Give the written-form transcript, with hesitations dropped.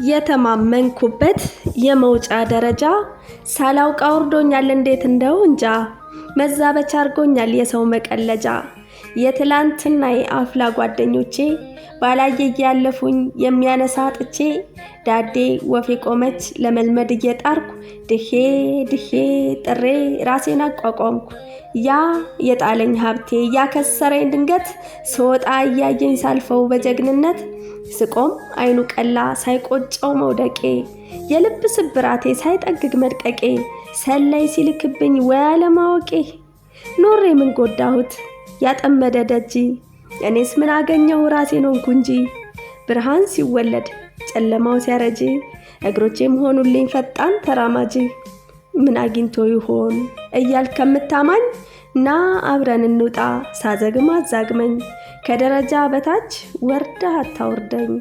የተማመንኩበት የመውጫ ደረጃ ሳላውቅ አውርዶኛል እንዴት እንደው እንጃ መዛበቻ አርጎኛል የሰው መቀለጃ የትላንትናዬ አፍላ ጓደኞቼ ባላየ ያለፉኝ የሚያነሳ አጥቼ ዳዴ ወፌ ቆመች ለመልመድ እየጣርኩ ድሄ ጥሬ ራሴን አቋቋምኩ ያ የጣለኝ ሀብቴ ያከሰረኝ ድንገት ስወጣ እያየኝ ሳልፈው በጀግንነት ስቆም አይኑ ቀላ ሳይቆጨው መውደቄ የልብ ስብራቴ ሳይጠግግ መድቀቄ ሰላይ ሲልክብኝ ወይ አለማወቄ ኖሬ ምን ጎዳሁት ያጠመደ ደጅ እኔስ ምን አገኘው ራሴን ሆንኩ እንጂ ብርሃን ሲወለድ ጨለማው ሲያረጅ እግሮቼም ሆኑልኝ ፈጣን ተራማጅ ምን አግኝቶ ይሆን እያልክ ከምታማኝ ና አብረን እንውጣ ሳዘግም አዛግመኝ ከደረጃ በታች ወርደህ አታውርደኝ